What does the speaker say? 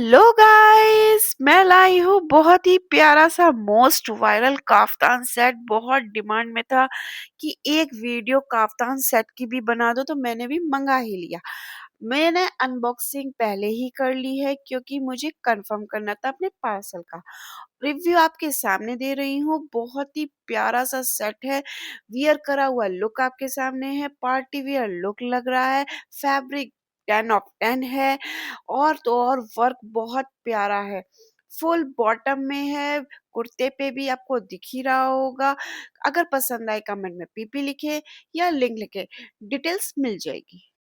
Hello guys, मैं लाई हूँ बहुत ही प्यारा सा मोस्ट वायरल काफ्तान सेट। बहुत डिमांड में था कि एक वीडियो काफ्तान सेट की भी बना दो, तो मैंने भी मंगा ही लिया। मैंने अनबॉक्सिंग पहले ही कर ली है क्योंकि मुझे कंफर्म करना था अपने पार्सल का। रिव्यू आपके सामने दे रही हूँ। बहुत ही प्यारा सा सेट है। वियर करा हुआ लुक आपके सामने है। पार्टी वियर लुक लग रहा है। फैब्रिक 10 ऑफ 10 है। और तो और वर्क बहुत प्यारा है। फुल बॉटम में है। कुर्ते पे भी आपको दिख ही रहा होगा। अगर पसंद आए कमेंट में पीपी लिखे या लिंक लिखे, डिटेल्स मिल जाएगी।